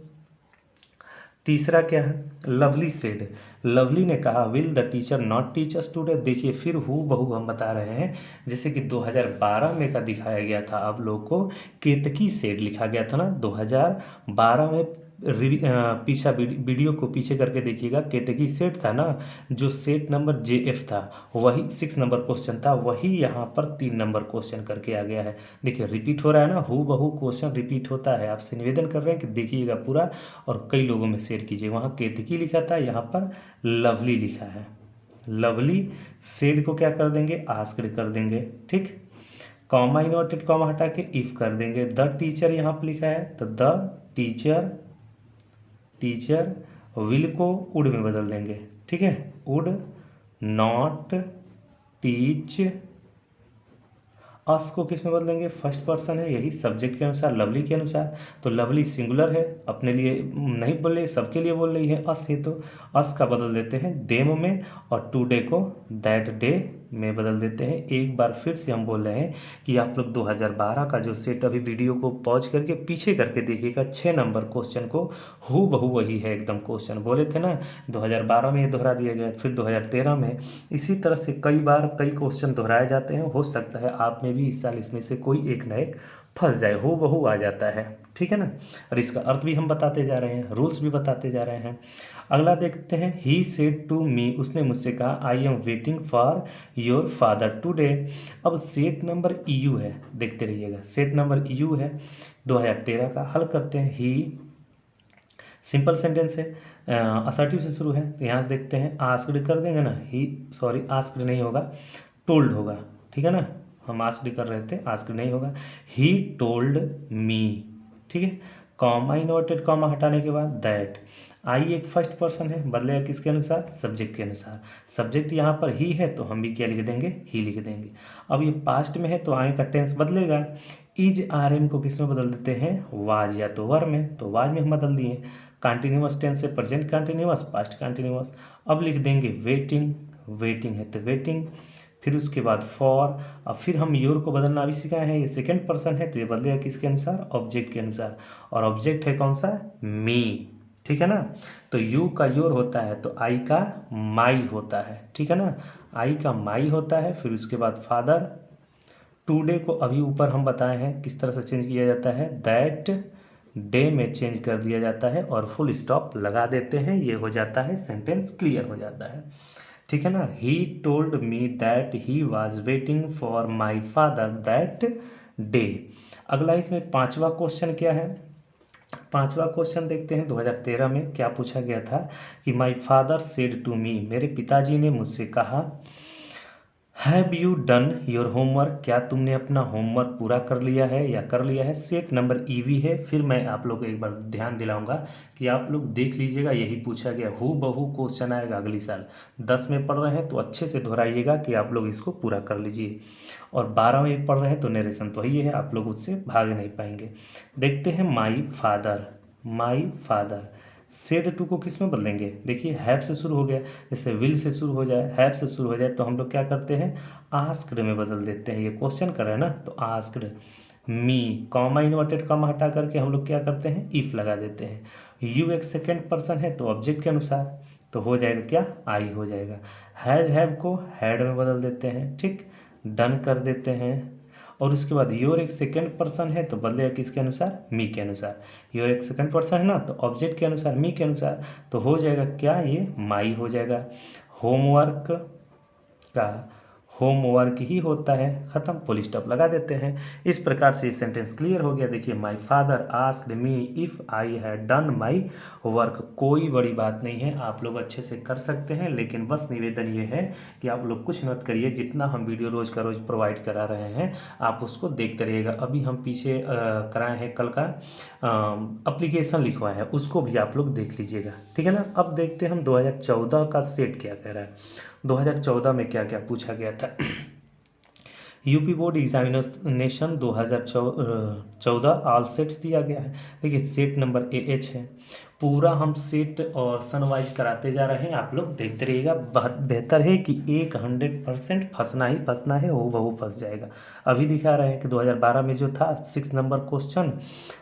तीसरा क्या है, लवली सेड, लवली ने कहा will the teacher not teach us today. देखिए फिर हूबहू हम बता रहे हैं जैसे कि 2012 में का दिखाया गया था आप लोग को, केतकी सेड लिखा गया था ना 2012 में, पीछा वीडियो को पीछे करके देखिएगा। कैटेगरी सेट था ना, जो सेट नंबर JF था वही 6 नंबर क्वेश्चन था, वही यहाँ पर 3 नंबर क्वेश्चन करके आ गया है। देखिए रिपीट हो रहा है ना, हूबहू क्वेश्चन रिपीट होता है। आपसे निवेदन कर रहे हैं कि देखिएगा पूरा और कई लोगों में शेयर कीजिए। वहाँ कैटेगरी लिखा था, यहाँ पर लवली लिखा है। लवली सेड को क्या कर देंगे, आस्क्ड कर देंगे। ठीक, कॉमा इन्वर्टेड कॉमा हटा के इफ कर देंगे। द टीचर यहाँ पर लिखा है तो द टीचर विल को वुड में बदल देंगे। ठीक है, वुड नॉट टीच अस को किस में बदलेंगे, फर्स्ट पर्सन है, यही सब्जेक्ट के अनुसार लवली के अनुसार। तो लवली सिंगुलर है, अपने लिए नहीं बोल रही, सबके लिए बोल रही है, अस है तो अस का बदल देते हैं देम में, और टुडे को दैट डे में बदल देते हैं। एक बार फिर से हम बोल रहे हैं कि आप लोग 2012 का जो सेट, अभी वीडियो को पॉज करके पीछे करके देखिएगा, 6 नंबर क्वेश्चन को हूबहू वही है एकदम क्वेश्चन। बोले थे ना 2012 में ये दोहरा दिया गया, फिर 2013 में। इसी तरह से कई बार कई क्वेश्चन दोहराए जाते हैं। हो सकता है आप में भी इस साल इसमें से कोई एक न एक फंस जाए, हूबहू आ जाता है। ठीक है ना, और इसका अर्थ भी हम बताते जा रहे हैं, रूल्स भी बताते जा रहे हैं। अगला देखते हैं, ही सेड टू मी, उसने मुझसे कहा, I am waiting for your father today. अब सेट नंबर EU है, देखते रहिएगा, सेट नंबर EU है 2013 का। हल करते हैं। ही सिंपल सेंटेंस है, असर्टिव से शुरू है, तो यहाँ देखते हैं आस्क्ड कर देंगे ना, ही सॉरी आस्क्ड नहीं होगा, टोल्ड होगा। ठीक है ना, हम आस्क्ड कर रहे थे, आस्क्ड नहीं होगा। He told me. ठीक है, कॉमा इन्वर्टेड कॉमा हटाने के बाद दैट, आई एक फर्स्ट पर्सन है, बदलेगा किसके अनुसार, सब्जेक्ट के अनुसार। सब्जेक्ट यहाँ पर ही है तो हम भी क्या लिख देंगे, ही लिख देंगे। अब ये पास्ट में है तो आगे का टेंस बदलेगा। इज RM को किस में बदल देते हैं, वाज या तो वर में, तो वाज में हम बदल दिए। कंटिन्यूअस टेंस से प्रेजेंट कंटिन्यूअस, पास्ट कंटिन्यूअस। अब लिख देंगे वेटिंग, वेटिंग है तो वेटिंग, फिर उसके बाद फॉर। अब फिर हम योर को बदलना अभी सिखाए हैं, ये सेकंड पर्सन है तो ये बदलेगा किसके अनुसार, ऑब्जेक्ट के अनुसार, और ऑब्जेक्ट है कौन सा, मी। ठीक है ना, तो यू का योर होता है तो आई का माई होता है। ठीक है ना, आई का माई होता है। फिर उसके बाद फादर, टुडे को अभी ऊपर हम बताए हैं किस तरह से चेंज किया जाता है, दैट डे में चेंज कर दिया जाता है और फुल स्टॉप लगा देते हैं, ये हो जाता है सेंटेंस क्लियर हो जाता है। ठीक है ना, he told me that he was waiting for my father that day. अगला इसमें 5वां क्वेश्चन क्या है, 5वां क्वेश्चन देखते हैं। 2013 में क्या पूछा गया था कि my father said to me, मेरे पिताजी ने मुझसे कहा, have you done your homework, क्या तुमने अपना होमवर्क पूरा कर लिया है या कर लिया है। सेट नंबर EV है। फिर मैं आप लोग को एक बार ध्यान दिलाऊंगा कि आप लोग देख लीजिएगा, यही पूछा गया, हूबहू क्वेश्चन आएगा अगली साल। 10 में पढ़ रहे हैं तो अच्छे से दोहराइएगा कि आप लोग इसको पूरा कर लीजिए, और 12 में पढ़ रहे हैं तो नरेशन तो ही है, आप लोग उससे भाग नहीं पाएंगे। देखते हैं my father, my father said to को किस में बदलेंगे, देखिए हैव से शुरू हो गया, जैसे विल से शुरू हो जाए, हैव से शुरू हो जाए तो हम लोग क्या करते हैं, आस्क्ड में बदल देते हैं। ये क्वेश्चन कर रहे हैं ना तो asked me, comma inverted comma हटा करके हम लोग क्या करते हैं, इफ लगा देते हैं। यू एक सेकेंड पर्सन है तो ऑब्जेक्ट के अनुसार तो हो जाएगा क्या, आई हो जाएगा। हैज हैव को हैड में बदल देते हैं। ठीक, डन कर देते हैं। और उसके बाद योर एक सेकेंड पर्सन है तो बदलेगा किसके अनुसार, मी के अनुसार। योर एक सेकेंड पर्सन है ना तो ऑब्जेक्ट के अनुसार, मी के अनुसार, तो हो जाएगा क्या, ये माई हो जाएगा। होमवर्क का होमवर्क ही होता है, ख़त्म, फुल स्टॉप लगा देते हैं। इस प्रकार से सेंटेंस क्लियर हो गया। देखिए, my father asked me if I had done my work. कोई बड़ी बात नहीं है, आप लोग अच्छे से कर सकते हैं, लेकिन बस निवेदन ये है कि आप लोग कुछ मत करिए, जितना हम वीडियो रोज़ का रोज़ प्रोवाइड करा रहे हैं आप उसको देखते रहिएगा। अभी हम पीछे कराए हैं, कल का एप्लीकेशन लिखवाए हैं, उसको भी आप लोग देख लीजिएगा। ठीक है ना, अब देखते हैं हम 2014 का सेट क्या कह रहा है। 2014 में क्या क्या पूछा गया था। UP board examination 2014 all sets दिया गया है। देखिए, सेट नंबर AH है। पूरा हम सेट और सन वाइज कराते जा रहे हैं, आप लोग देखते रहिएगा। बेहतर है कि 100% फंसना ही फंसना है, हूबहू फंस जाएगा। अभी दिखा रहे हैं कि 2012 में जो था 6 नंबर क्वेश्चन,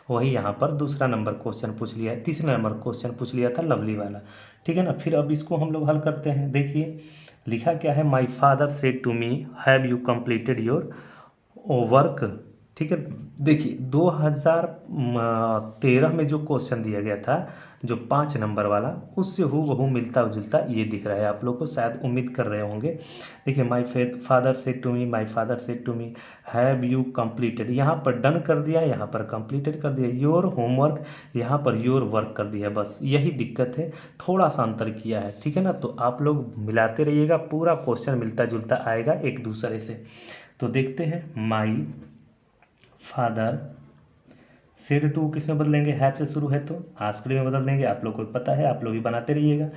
वही यहाँ पर दूसरा नंबर क्वेश्चन पूछ लिया है, तीसरा नंबर क्वेश्चन पूछ लिया था लवली वाला। ठीक है ना, फिर अब इसको हम लोग हल करते हैं। देखिए लिखा क्या है, my father said to me have you completed your work. ठीक है। देखिए 2013 में जो क्वेश्चन दिया गया था, जो 5 नंबर वाला, उससे हूबहू मिलता जुलता ये दिख रहा है आप लोग को, शायद उम्मीद कर रहे होंगे। देखिए my father said to me, my father said to me, have you completed, यहाँ पर डन कर दिया, यहाँ पर कंप्लीटेड कर दिया, योर होमवर्क, यहाँ पर योर वर्क कर दिया। बस यही दिक्कत है, थोड़ा सा अंतर किया है, ठीक है ना। तो आप लोग मिलाते रहिएगा, पूरा क्वेश्चन मिलता जुलता आएगा एक दूसरे से। तो देखते हैं, माई फादर सेड टू किस में बदलेंगे, हैव से शुरू है तो आस्क्ड में बदल देंगे, आप लोग को पता है, आप लोग भी बनाते रहिएगा।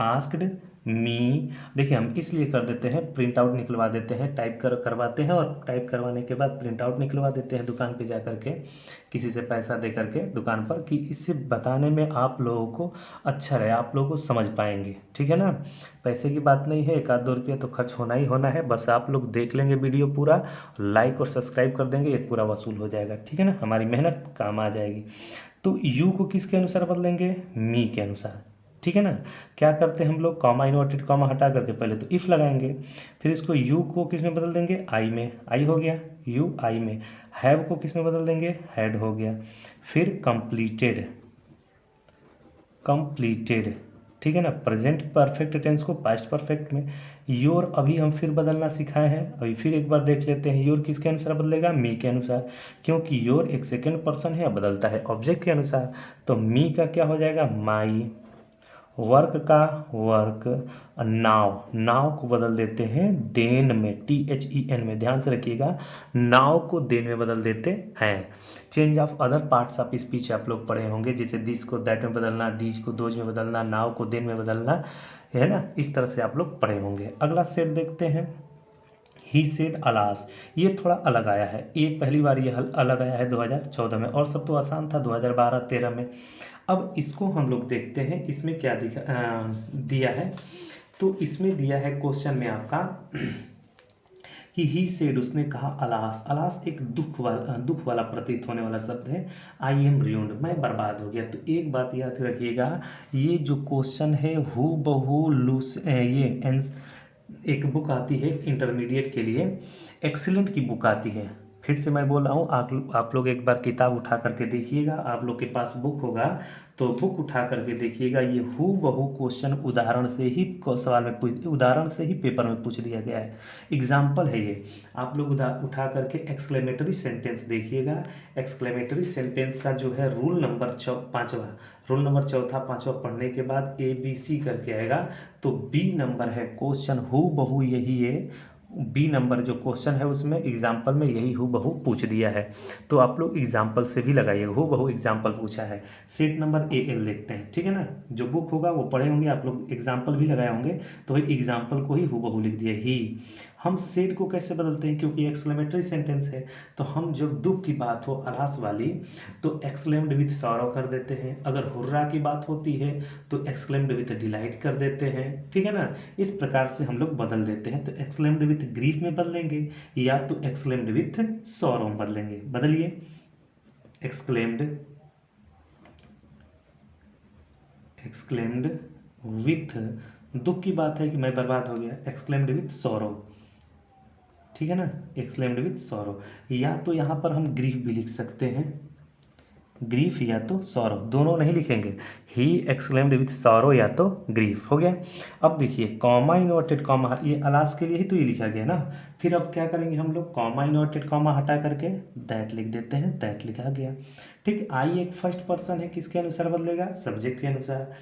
आस्क्ड मी, देखिए हम इसलिए कर देते हैं, प्रिंट आउट निकलवा देते हैं, टाइप करवाते हैं, और टाइप करवाने के बाद प्रिंट आउट निकलवा देते हैं दुकान पे जा करके, किसी से पैसा दे करके दुकान पर, कि इससे बताने में आप लोगों को अच्छा रहे, आप लोगों को समझ पाएंगे, ठीक है ना। पैसे की बात नहीं है, 1-2 रुपया तो खर्च होना ही होना है, बस आप लोग देख लेंगे वीडियो पूरा, लाइक और सब्सक्राइब कर देंगे, ये पूरा वसूल हो जाएगा, ठीक है ना, हमारी मेहनत काम आ जाएगी। तो यू को किसके अनुसार बदलेंगे, मी के अनुसार, ठीक है ना। क्या करते हैं हम लोग, कॉमा इन्वर्टेड कॉमा हटा करके पहले तो इफ़ लगाएंगे, फिर इसको यू को किस में बदल देंगे, आई में, आई हो गया, यू आई में, हैव को किस में बदल देंगे, हैड हो गया, फिर कंप्लीटेड, कंप्लीटेड, ठीक है ना। प्रेजेंट परफेक्ट टेंस को पास्ट परफेक्ट में, योर अभी हम फिर बदलना सिखाए हैं, अभी फिर एक बार देख लेते हैं, योर किसके अनुसार बदलेगा, मी के अनुसार, क्योंकि योर एक सेकेंड पर्सन है, बदलता है ऑब्जेक्ट के अनुसार। तो मी का क्या हो जाएगा, माई, वर्क का वर्क, नाव, नाव को बदल देते हैं देन में, THEN में, ध्यान से रखिएगा, नाव को देन में बदल देते हैं। Change of other parts of speech आप लोग पढ़े होंगे, जैसे दिस को दैट में बदलना, डीज को दोज में बदलना, नाव को देन में बदलना, है ना, इस तरह से आप लोग पढ़े होंगे। अगला सेट देखते हैं, ही सेड अलास, ये थोड़ा अलग आया है, ये पहली बार ये अलग आया है 2014 में, और सब तो आसान था 2012-13 में। अब इसको हम लोग देखते हैं, इसमें क्या दिया है। तो इसमें दिया है क्वेश्चन में आपका कि ही सेड, उसने कहा, अलास, अलास एक दुख वाला प्रतीत होने वाला शब्द है, आई एम रूइंड, मैं बर्बाद हो गया। तो एक बात याद रखिएगा, ये जो क्वेश्चन है हूबहू ये एक बुक आती है इंटरमीडिएट के लिए, एक्सीलेंट की बुक आती है, फिर से मैं बोल रहा हूँ, आप लोग एक बार किताब उठा करके देखिएगा, आप लोग के पास बुक होगा तो बुक उठा करके देखिएगा, ये हूबहू क्वेश्चन उदाहरण से ही सवाल में उदाहरण से ही पेपर में पूछ दिया गया है, एग्जाम्पल है ये। आप लोग उठा करके एक्सक्लेमेटरी सेंटेंस देखिएगा, एक्सक्लेमेटरी सेंटेंस का जो है रूल नंबर 4 पढ़ने के बाद ABC करके आएगा, तो B नंबर है क्वेश्चन, हूबहू यही है, B नंबर जो क्वेश्चन है उसमें एग्जाम्पल में यही हूबहू पूछ दिया है। तो आप लोग एग्जाम्पल से भी लगाइएगा, हूबहू एग्जाम्पल पूछा है। सेट नंबर AL देखते हैं, ठीक है ना, जो बुक होगा वो पढ़े होंगे आप लोग, एग्जाम्पल भी लगाए होंगे, तो वही एग्जाम्पल को ही हूबहू लिख दिया ही। हम सेड को कैसे बदलते हैं, क्योंकि एक्सक्लेमेटरी सेंटेंस है, तो हम जब दुख की बात हो अलास वाली, तो एक्सक्लेम्ड विथ सॉरो कर देते हैं, अगर हुर्रा की बात होती है तो एक्सक्लेम्ड विथ डिलाइट कर देते हैं, ठीक है ना। इस प्रकार से हम लोग बदल देते हैं। तो एक्सक्लेम्ड विथ ग्रीफ में बदलेंगे, या तो एक्सक्लेम्ड विथ सॉरो में बदलेंगे, बदलिए, एक्सक्लेम्ड विथ, दुख की बात है कि मैं बर्बाद हो गया, एक्सक्लेम्ड विथ सॉरो, ठीक है ना, एक्सक्लेम्ड विथ सॉरो, या तो यहाँ पर हम ग्रीफ भी लिख सकते हैं, ग्रीफ या तो सॉरो, दोनों नहीं लिखेंगे, ही एक्सक्लेम्ड विथ सॉरो या तो ग्रीफ, हो गया। अब देखिए कॉमा इन्वर्टेड कॉमा, ये अलास के लिए ही तो ये लिखा गया ना, फिर अब क्या करेंगे हम लोग, कॉमा इन्वर्टेड कॉमा हटा करके दैट लिख देते हैं, दैट लिखा गया, ठीक। आई एक फर्स्ट पर्सन है, किसके अनुसार बदलेगा, सब्जेक्ट के अनुसार,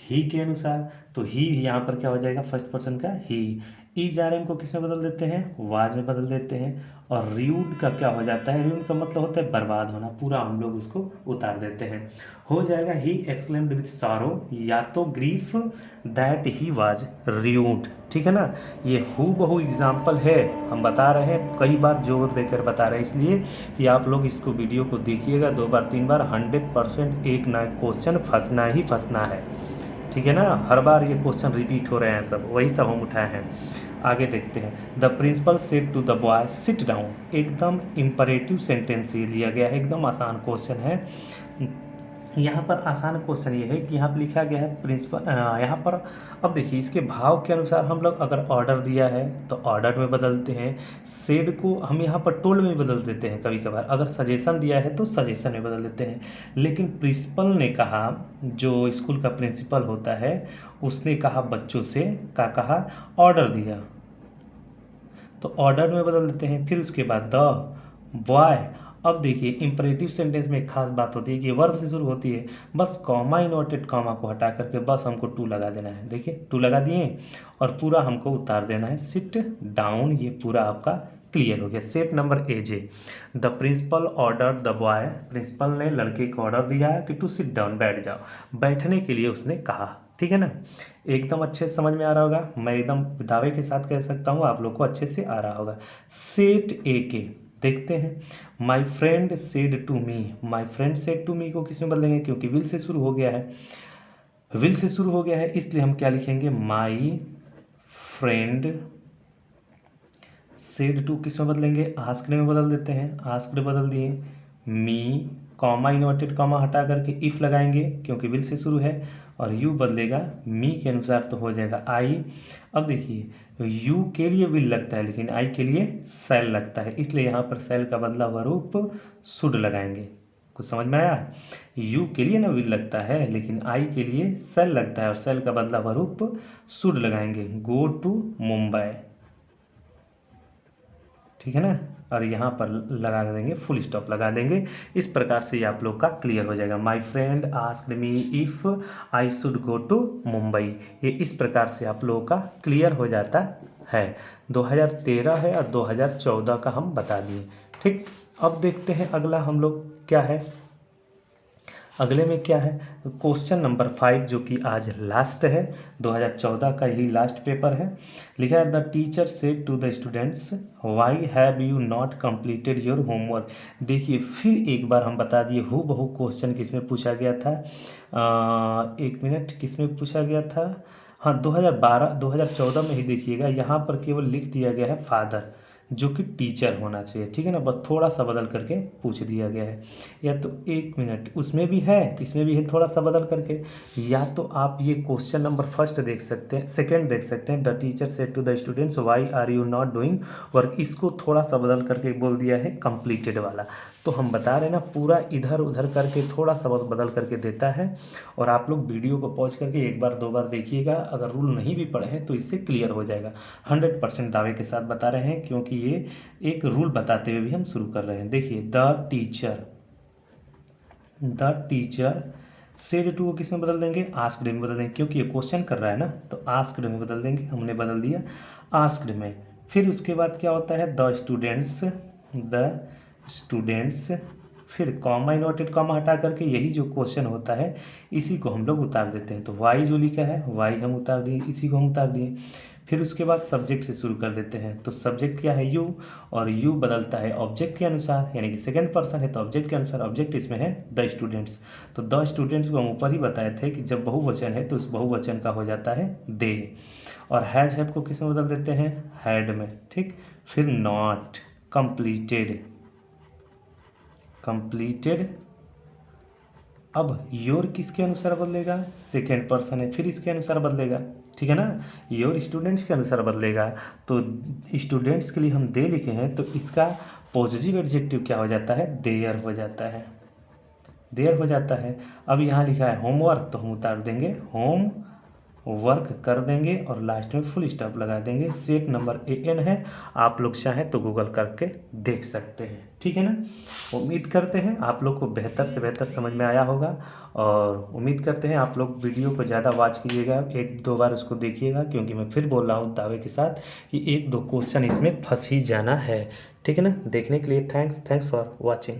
ही के अनुसार, तो ही यहाँ पर क्या हो जाएगा, फर्स्ट पर्सन का ही। इज आर एम को किस में बदल देते हैं, वाज में बदल देते हैं, और रूड का क्या हो जाता है, रूड का मतलब होता है बर्बाद होना, पूरा हम लोग उसको उतार देते हैं, हो जाएगा ही एक्सक्लेम्ड विथ सॉरो, या तो grief that he was rude, ठीक है ना। ये हूबहू एग्जाम्पल है, हम बता रहे हैं, कई बार जोर देकर बता रहे हैं, इसलिए कि आप लोग इसको वीडियो को देखिएगा 2 बार 3 बार, 100% एक ना क्वेश्चन फंसना ही फंसना है, ठीक है ना। हर बार ये क्वेश्चन रिपीट हो रहे हैं, सब वही सब हम उठाए हैं। आगे देखते हैं, the principal said to the boy sit down, एकदम इम्परेटिव सेंटेंस ये लिया गया है, एकदम आसान क्वेश्चन है। यहाँ पर आसान क्वेश्चन ये है कि यहाँ पर लिखा गया है प्रिंसिपल, यहाँ पर अब देखिए इसके भाव के अनुसार हम लोग अगर ऑर्डर दिया है तो ऑर्डर में बदलते हैं, सेड को हम यहाँ पर टोल्ड में बदल देते हैं कभी कभार, अगर सजेशन दिया है तो सजेशन में बदल देते हैं। लेकिन प्रिंसिपल ने कहा, जो स्कूल का प्रिंसिपल होता है उसने कहा बच्चों से, क्या कहा, ऑर्डर दिया तो ऑर्डर में बदल देते हैं। फिर उसके बाद द बॉय, अब देखिए इंपरेटिव सेंटेंस में एक खास बात होती है कि वर्ब से शुरू होती है, बस कॉमा इनवर्टेड कॉमा को हटा करके बस हमको टू लगा देना है। देखिए टू लगा दिए और पूरा हमको उतार देना है सिट डाउन, ये पूरा आपका क्लियर हो गया। Set number A J, the principal order the boy, principal ने लड़के को ऑर्डर दिया है कि टू सिट डाउन, बैठ जाओ, बैठने के लिए उसने कहा। ठीक है ना, एकदम अच्छे से समझ में आ रहा होगा, मैं एकदम दावे के साथ कह सकता हूँ आप लोग को अच्छे से आ रहा होगा। सेट ए के देखते हैं, my friend said to me, my friend said to me को किस में बदलेंगे, क्योंकि विल से शुरू हो गया है, विल से शुरू हो गया है इसलिए हम क्या लिखेंगे, माई फ्रेंड सेड टू किस में बदलेंगे, आस्क्ड में बदल देते हैं, आस्क्ड बदल दिए, मी कॉमा इन्वर्टेड कॉमा हटा करके इफ लगाएंगे क्योंकि विल से शुरू है, और यू बदलेगा मी के अनुसार तो हो जाएगा आई। अब देखिए यू के लिए विल लगता है लेकिन आई के लिए सेल लगता है, इसलिए यहाँ पर सेल का बदला हुआ रूप शुड लगाएंगे। कुछ समझ में आया, यू के लिए ना विल लगता है लेकिन आई के लिए सेल लगता है और सेल का बदला हुआ रूप शुड लगाएंगे। गो टू मुंबई, ठीक है ना, और यहाँ पर लगा देंगे फुल स्टॉप लगा देंगे। इस प्रकार से ये आप लोग का क्लियर हो जाएगा। My friend asked me if I should go to Mumbai, ये इस प्रकार से आप लोगों का क्लियर हो जाता है। 2013 है और 2014 का हम बता दिए। ठीक, अब देखते हैं अगला हम लोग क्या है, अगले में क्या है, क्वेश्चन नंबर 5 जो कि आज लास्ट है, 2014 का यही लास्ट पेपर है। लिखा है the teacher said to the students why have you not completed your homework. देखिए फिर एक बार हम बता दिए, हूबहू क्वेश्चन किसमें पूछा गया था, एक मिनट, किसमें पूछा गया था, हाँ 2014 में ही देखिएगा, यहाँ पर केवल लिख दिया गया है फादर जो कि टीचर होना चाहिए। ठीक है ना, बस थोड़ा सा बदल करके पूछ दिया गया है, या तो एक मिनट उसमें भी है इसमें भी है थोड़ा सा बदल करके, या तो आप ये क्वेश्चन नंबर फर्स्ट देख सकते हैं, सेकंड देख सकते हैं, the teacher said to the students why are you not doing work, इसको थोड़ा सा बदल करके बोल दिया है कंप्लीटेड वाला। तो हम बता रहे हैं ना, पूरा इधर उधर करके थोड़ा सा बदल करके देता है, और आप लोग वीडियो को पॉज करके एक बार दो बार देखिएगा, अगर रूल नहीं भी पढ़े हैं तो इससे क्लियर हो जाएगा। 100% दावे के साथ बता रहे हैं क्योंकि ये एक रूल बताते हुए भी हम शुरू कर रहे हैं। देखिए द टीचर सेड टू को किस में बदल देंगे, आस्क्ड में बदल देंगे, क्योंकि ये क्वेश्चन कर रहा है ना तो आस्क्ड में बदल देंगे, हमने बदल दिया आस्क्ड में। फिर उसके बाद क्या होता है, द स्टूडेंट्स, फिर कॉमा इनवर्टेड कॉमा हटा करके यही जो क्वेश्चन होता है इसी को हम लोग उतार देते हैं। तो वाई जो लिखा है वाई हम उतार दिए, इसी को हम उतार दिए। फिर उसके बाद सब्जेक्ट से शुरू कर देते हैं, तो सब्जेक्ट क्या है यू, और यू बदलता है ऑब्जेक्ट के अनुसार, यानी कि सेकंड पर्सन है तो ऑब्जेक्ट के अनुसार, ऑब्जेक्ट इसमें है द स्टूडेंट्स। तो द स्टूडेंट्स को हम ऊपर ही बताए थे कि जब बहुवचन है तो उस बहुवचन का हो जाता है दे, और हैज हैव को किस में बदल देते हैं, हैड में। ठीक, फिर नॉट कंप्लीटेड, अब योर किसके अनुसार बदलेगा, सेकेंड पर्सन है फिर इसके अनुसार बदलेगा। ठीक है ना, योर स्टूडेंट्स के अनुसार बदलेगा, तो स्टूडेंट्स के लिए हम दे लिखे हैं तो इसका पॉजिटिव एडजेक्टिव क्या हो जाता है, देयर हो जाता है, देयर हो जाता है। अब यहाँ लिखा है होमवर्क तो हम उतार देंगे होम वर्क कर देंगे और लास्ट में फुल स्टॉप लगा देंगे। सेट नंबर AN है, आप लोग चाहें तो गूगल करके देख सकते हैं। ठीक है ना, उम्मीद करते हैं आप लोग को बेहतर से बेहतर समझ में आया होगा, और उम्मीद करते हैं आप लोग वीडियो को ज़्यादा वॉच कीजिएगा, एक दो बार उसको देखिएगा, क्योंकि मैं फिर बोल रहा हूँ दावे के साथ कि एक दो क्वेश्चन इसमें फंस ही जाना है। ठीक है ना, देखने के लिए थैंक्स फॉर वॉचिंग।